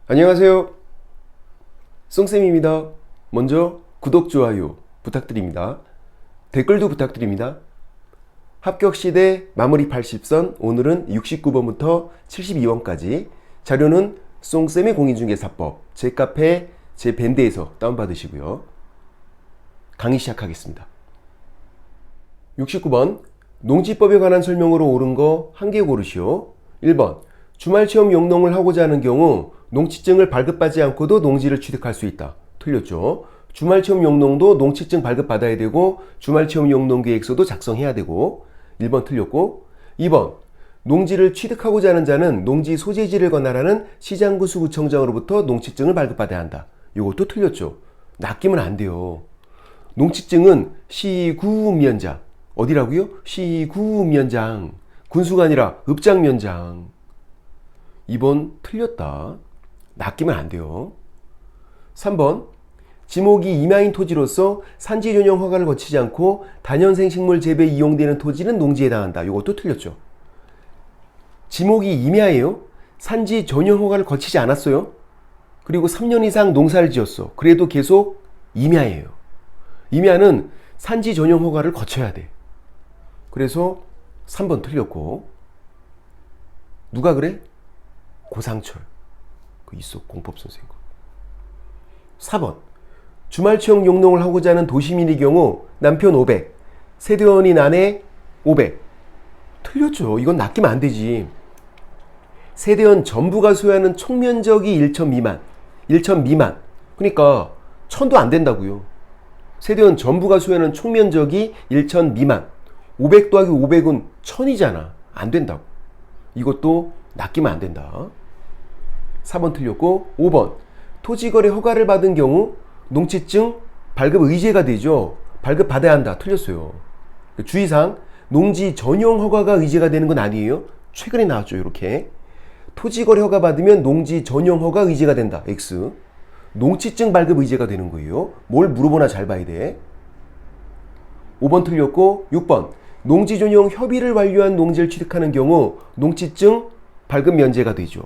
안녕하세요. 송쌤입니다. 먼저 구독, 좋아요 부탁드립니다. 댓글도 부탁드립니다. 합격시대 마무리 80선, 오늘은 69번부터 72번까지 자료는 송쌤의 공인중개사법 제 카페 제 밴드에서 다운받으시고요. 강의 시작하겠습니다. 69번 농지법에 관한 설명으로 옳은 거 한 개 고르시오. 1번 주말체험 용농을 하고자 하는 경우 농지증을 발급받지 않고도 농지를 취득할 수 있다. 틀렸죠. 주말체험 용농도 농지증 발급받아야 되고 주말체험 용농 계획서도 작성해야 되고 1번 틀렸고 2번 농지를 취득하고자 하는 자는 농지 소재지를 관할하는 시장구 수구청장으로부터 농지증을 발급받아야 한다. 이것도 틀렸죠. 낚이면 안 돼요. 농지증은 시구면장 어디라고요? 시구면장 군수가 아니라 읍장면장. 2번 틀렸다. 낚이면 안 돼요. 3번 지목이 임야인 토지로서 산지 전용 허가를 거치지 않고 다년생 식물 재배에 이용되는 토지는 농지에 해당한다. 이것도 틀렸죠. 지목이 임야예요. 산지 전용 허가를 거치지 않았어요. 그리고 3년 이상 농사를 지었어. 그래도 계속 임야예요. 임야는 산지 전용 허가를 거쳐야 돼. 그래서 3번 틀렸고 누가 그래? 고상철. 그 있어 공법 선생님. 4번 주말체험 용농을 하고자 하는 도시민의 경우 남편 500, 세대원인 아내 500. 틀렸죠. 이건 낚이면 안 되지. 세대원 전부가 소유하는 총면적이 1천 미만. 1천 미만. 그러니까 1000도 안 된다고요. 세대원 전부가 소유하는 총면적이 1천 미만. 500 더하기 500은 1000이잖아. 안 된다고. 이것도 낚이면 안 된다. 4번 틀렸고 5번 토지거래 허가를 받은 경우 농지증 발급 의제가 되죠. 발급받아야 한다. 틀렸어요. 주의사항 농지 전용 허가가 의제가 되는 건 아니에요. 최근에 나왔죠. 이렇게 토지거래 허가 받으면 농지 전용 허가 의제가 된다. X. 농지증 발급 의제가 되는 거예요. 뭘 물어보나 잘 봐야 돼. 5번 틀렸고 6번 농지 전용 협의를 완료한 농지를 취득하는 경우 농지증 발급 면제가 되죠.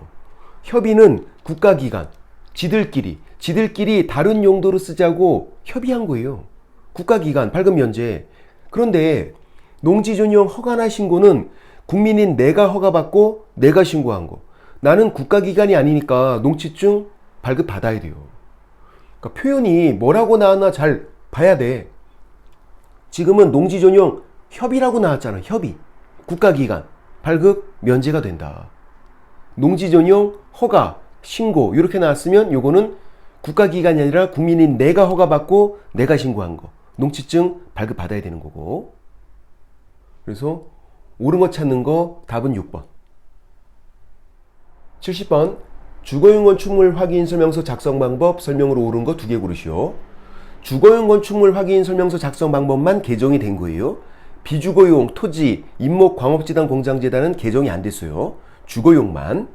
협의는 국가기관, 지들끼리 다른 용도로 쓰자고 협의한 거예요. 국가기관 발급 면제. 그런데 농지 전용 허가나 신고는 국민인 내가 허가받고 내가 신고한 거. 나는 국가기관이 아니니까 농지증 발급 받아야 돼요. 그러니까 표현이 뭐라고 나왔나 잘 봐야 돼. 지금은 농지 전용 협의라고 나왔잖아. 협의. 국가기관 발급 면제가 된다. 농지 전용 허가, 신고 이렇게 나왔으면 요거는 국가기관이 아니라 국민인 내가 허가받고 내가 신고한 거. 농지증 발급 받아야 되는 거고. 그래서 옳은 거 찾는 거 답은 6번. 70번 주거용 건축물 확인 설명서 작성 방법 설명으로 옳은 거 2개 고르시오. 주거용 건축물 확인 설명서 작성 방법만 개정이 된 거예요. 비주거용 토지 임목 광업재단 공장재단은 개정이 안 됐어요. 주거용만.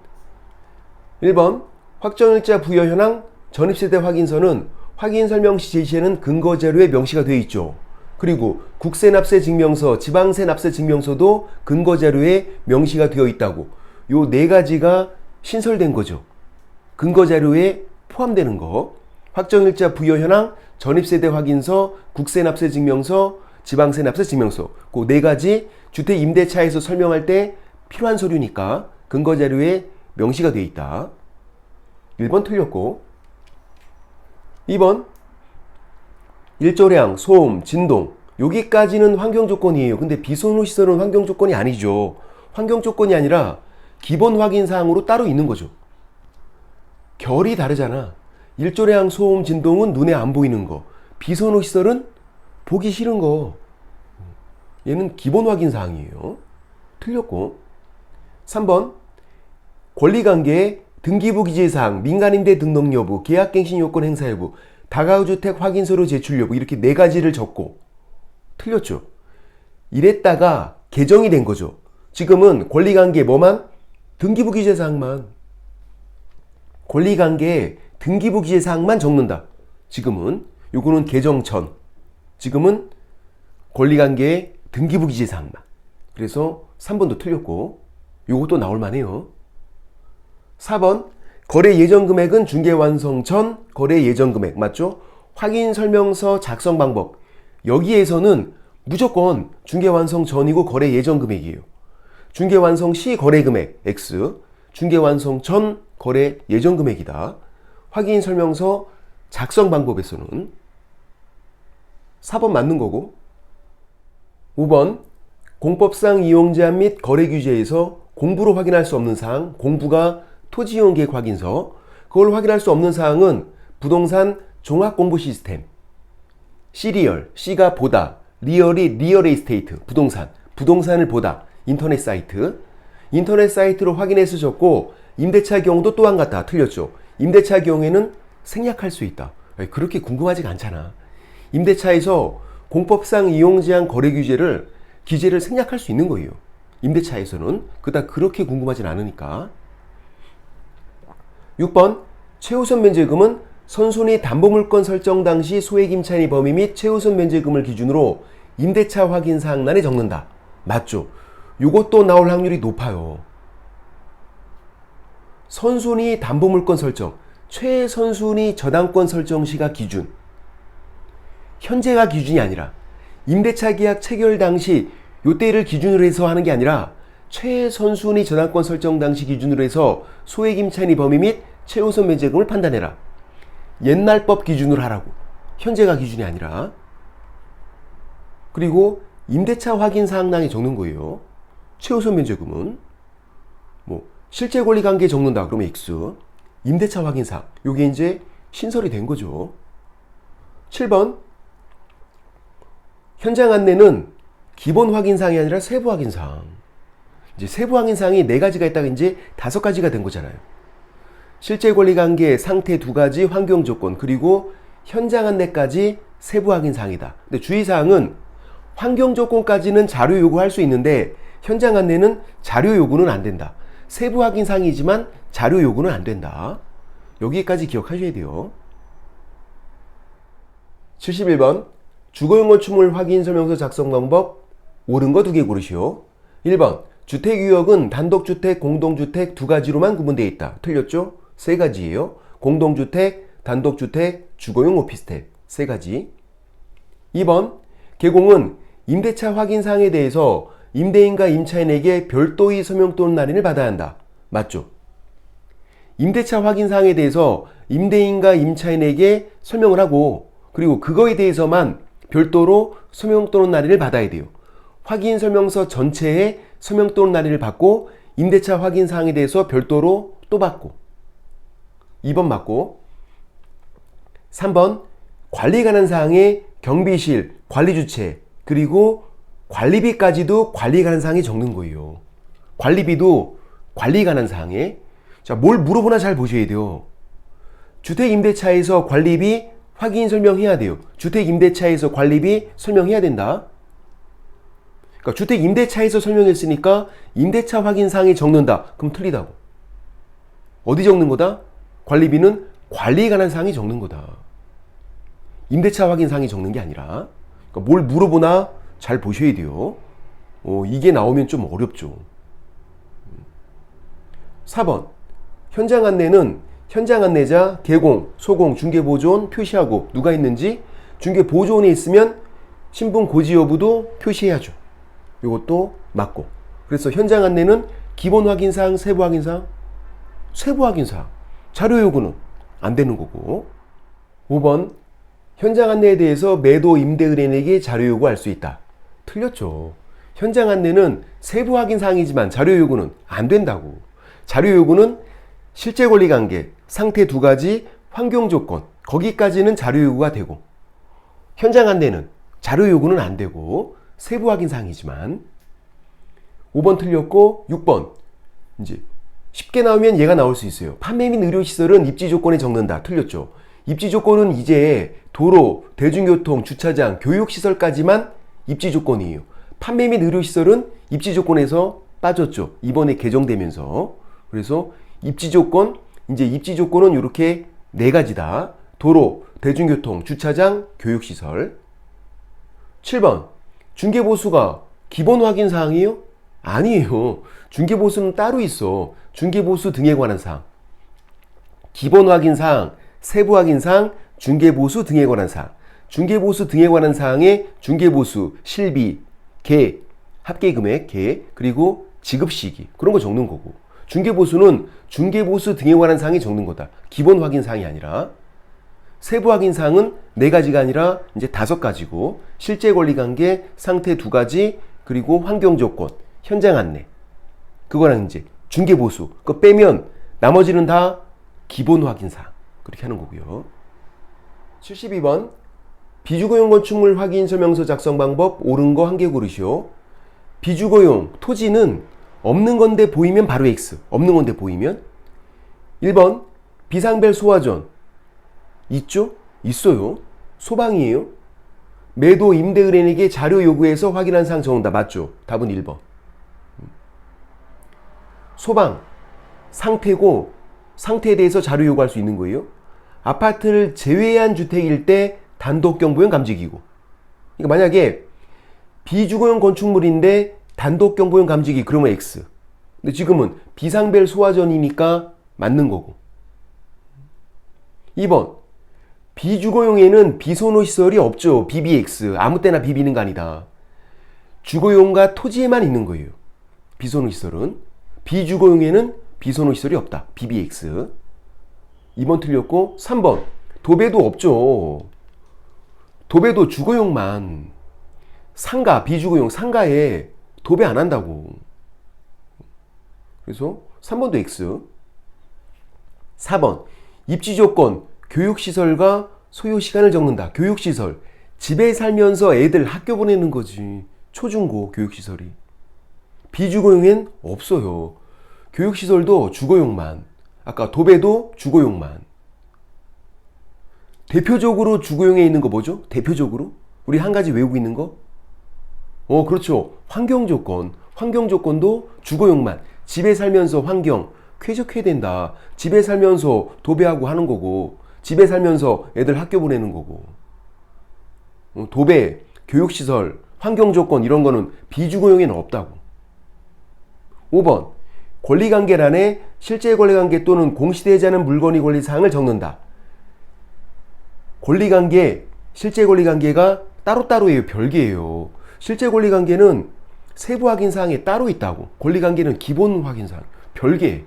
1번 확정일자 부여 현황 전입세대 확인서는 확인설명 시 제시에는 근거자료에 명시가 되어 있죠. 그리고 국세납세 증명서, 지방세 납세 증명서도 근거자료에 명시가 되어 있다고. 요 4가지가 신설된 거죠. 근거자료에 포함되는 거. 확정일자 부여 현황, 전입세대 확인서, 국세납세 증명서, 지방세 납세 증명서. 그 4가지 주택 임대차에서 설명할 때 필요한 서류니까 근거자료에 명시가 되어 있다. 1번 틀렸고 2번 일조량, 소음, 진동 여기까지는 환경조건이에요. 근데 비선호시설은 환경조건이 아니죠. 환경조건이 아니라 기본 확인사항으로 따로 있는 거죠. 결이 다르잖아. 일조량, 소음, 진동은 눈에 안 보이는 거. 비선호시설은 보기 싫은 거. 얘는 기본 확인사항이에요. 틀렸고 3번 권리관계, 등기부 기재사항, 민간임대 등록 여부, 계약갱신 요건 행사 여부, 다가구주택 확인서류 제출 여부 이렇게 4가지를 적고 틀렸죠. 이랬다가 개정이 된 거죠. 지금은 권리관계 뭐만? 등기부 기재사항만. 권리관계, 등기부 기재사항만 적는다. 지금은 요거는 개정 전. 지금은 권리관계, 등기부 기재사항만. 그래서 3번도 틀렸고 요것도 나올 만해요. 4번 거래 예정 금액은 중개 완성 전 거래 예정 금액 맞죠? 확인 설명서 작성 방법 여기에서는 무조건 중개 완성 전이고 거래 예정 금액이에요. 중개 완성 시 거래 금액 X, 중개 완성 전 거래 예정 금액이다. 확인 설명서 작성 방법에서는 4번 맞는 거고 5번 공법상 이용 제한 및 거래 규제에서 공부로 확인할 수 없는 사항, 공부가 토지 이용 계획 확인서, 그걸 확인할 수 없는 사항은 부동산 종합 공부 시스템, 시리얼, C가 보다, 리얼이 리얼 에이스테이트, 부동산을 보다, 인터넷 사이트로 확인해서 적고 임대차 경우도 또한 같다. 틀렸죠. 임대차 경우에는 생략할 수 있다. 그렇게 궁금하지가 않잖아. 임대차에서 공법상 이용 제한 거래 규제를 생략할 수 있는 거예요. 임대차에서는 그닥 그렇게 궁금하진 않으니까. 6번 최우선 면제금은 선순위 담보물건 설정 당시 소액 임차인의 범위 및 최우선 면제금을 기준으로 임대차 확인 사항란에 적는다. 맞죠? 요것도 나올 확률이 높아요. 선순위 담보물건 설정, 최선순위 저당권 설정 시가 기준. 현재가 기준이 아니라 임대차 계약 체결 당시 요때를 기준으로 해서 하는 게 아니라 최선순위 저당권 설정 당시 기준으로 해서 소액 임차인의 범위 및 최우선 면제금을 판단해라. 옛날 법 기준으로 하라고. 현재가 기준이 아니라. 그리고 임대차 확인 사항란에 적는 거예요. 최우선 면제금은 실제 권리 관계 적는다. 그러면 X. 임대차 확인 사항. 요게 이제 신설이 된 거죠. 7번 현장 안내는 기본 확인 사항이 아니라 세부 확인 사항. 이제 세부 확인 사항이 4가지가 있다가 이제 5가지가 된 거잖아요. 실제 권리 관계, 상태 2가지, 환경 조건, 그리고 현장 안내까지 세부 확인 사항이다. 근데 주의사항은 환경 조건까지는 자료 요구할 수 있는데 현장 안내는 자료 요구는 안 된다. 세부 확인 사항이지만 자료 요구는 안 된다. 여기까지 기억하셔야 돼요. 71번 주거용 건축물 확인 설명서 작성 방법 옳은 거 2개 고르시오. 1번 주택유형은 단독주택, 공동주택 2가지로만 구분되어 있다. 틀렸죠? 3가지예요. 공동주택, 단독주택, 주거용 오피스텔 3가지. 2번 개공은 임대차 확인사항에 대해서 임대인과 임차인에게 별도의 서명 또는 날인을 받아야 한다. 맞죠? 임대차 확인사항에 대해서 임대인과 임차인에게 설명을 하고 그리고 그거에 대해서만 별도로 서명 또는 날인을 받아야 돼요. 확인 설명서 전체에 서명 또는 날인을 받고 임대차 확인 사항에 대해서 별도로 또 받고. 2번 맞고. 3번 관리에 관한 사항에 경비실, 관리주체, 그리고 관리비까지도 관리에 관한 사항에 적는 거예요. 관리비도 관리에 관한 사항에. 자, 뭘 물어보나 잘 보셔야 돼요. 주택임대차에서 관리비 확인 설명해야 돼요. 주택임대차에서 관리비 설명해야 된다. 그러니까 주택임대차에서 설명했으니까 임대차 확인사항에 적는다. 그럼 틀리다고. 어디 적는 거다? 관리비는 관리에 관한 사항이 적는 거다. 임대차 확인사항이 적는 게 아니라. 그러니까 뭘 물어보나 잘 보셔야 돼요. 이게 나오면 좀 어렵죠. 4번 현장 안내는 현장 안내자, 개공, 소공, 중개보조원 표시하고 누가 있는지 중개보조원이 있으면 신분 고지 여부도 표시해야죠. 이것도 맞고. 그래서 현장 안내는 기본 확인사항, 세부 확인사항, 세부 확인사항. 자료 요구는 안 되는 거고. 5번 현장 안내에 대해서 매도 임대 의뢰인에게 자료 요구할 수 있다. 틀렸죠. 현장 안내는 세부 확인 사항이지만 자료 요구는 안 된다고. 자료 요구는 실제 권리 관계, 상태 2가지, 환경 조건 거기까지는 자료 요구가 되고 현장 안내는 자료 요구는 안 되고 세부 확인 사항이지만. 5번 틀렸고 6번 이제 쉽게 나오면 얘가 나올 수 있어요. 판매 및 의료시설은 입지 조건에 적는다. 틀렸죠. 입지 조건은 이제 도로, 대중교통, 주차장, 교육시설까지만 입지 조건이에요. 판매 및 의료시설은 입지 조건에서 빠졌죠. 이번에 개정되면서. 그래서 입지 조건, 이제 입지 조건은 이렇게 4가지다. 도로, 대중교통, 주차장, 교육시설. 7번 중개보수가 기본 확인 사항이에요? 아니에요. 중개보수는 따로 있어. 중개보수 등에 관한 사항. 기본 확인사항, 세부 확인사항, 중개보수 등에 관한 사항. 중개보수 등에 관한 사항에 중개보수, 실비, 개, 합계금액, 개, 그리고 지급시기 그런 거 적는 거고, 중개보수는 중개보수 등에 관한 사항이 적는 거다. 기본 확인사항이 아니라. 세부 확인사항은 4가지가 아니라 이제 5가지고, 실제 권리관계, 상태 2가지, 그리고 환경조건, 현장 안내. 그거랑 이제 중개보수. 그거 빼면 나머지는 다 기본 확인사항. 그렇게 하는 거고요. 72번. 비주거용 건축물 확인 설명서 작성 방법 옳은 거 한 개 고르시오. 비주거용 토지는 없는 건데 보이면 바로 X. 없는 건데 보이면. 1번. 비상벨 소화전. 있죠? 있어요. 소방이에요. 매도 임대의뢰인에게 자료 요구해서 확인한 사항 적는다. 맞죠? 답은 1번. 소방. 상태고, 상태에 대해서 자료 요구할 수 있는 거예요. 아파트를 제외한 주택일 때 단독 경보용 감지기구. 그러니까 만약에 비주거용 건축물인데 단독 경보용 감지기 그러면 X. 근데 지금은 비상벨 소화전이니까 맞는 거고. 2번. 비주거용에는 비선호 시설이 없죠. BBX. 아무 때나 비비는 거 아니다. 주거용과 토지에만 있는 거예요. 비선호 시설은. 비주거용에는 비선호 시설이 없다. BBX. 2번 틀렸고, 3번. 도배도 없죠. 도배도 주거용만. 상가, 비주거용 상가에 도배 안 한다고. 그래서 3번도 X. 4번. 입지조건, 교육시설과 소요시간을 적는다. 교육시설. 집에 살면서 애들 학교 보내는 거지. 초중고 교육시설이. 비주거용엔 없어요. 교육시설도 주거용만. 아까 도배도 주거용만. 대표적으로 주거용에 있는 거 뭐죠? 대표적으로? 우리 한 가지 외우고 있는 거? 그렇죠. 환경조건. 환경조건도 주거용만. 집에 살면서 환경 쾌적해야 된다. 집에 살면서 도배하고 하는 거고, 집에 살면서 애들 학교 보내는 거고. 도배, 교육시설, 환경조건 이런 거는 비주거용에는 없다고. 5번. 권리관계란에 실제 권리관계 또는 공시되지 않은 물건의 권리사항을 적는다. 권리관계, 실제 권리관계가 따로따로예요. 별개예요. 실제 권리관계는 세부 확인사항에 따로 있다고. 권리관계는 기본 확인사항. 별개.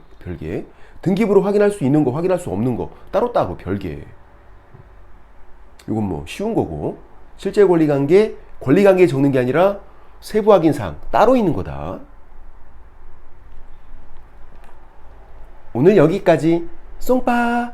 등기부로 확인할 수 있는 거, 확인할 수 없는 거 따로따로 별개. 이건 뭐 쉬운 거고. 실제 권리관계, 권리관계에 적는 게 아니라 세부 확인사항 따로 있는 거다. 오늘 여기까지. 쏭빠.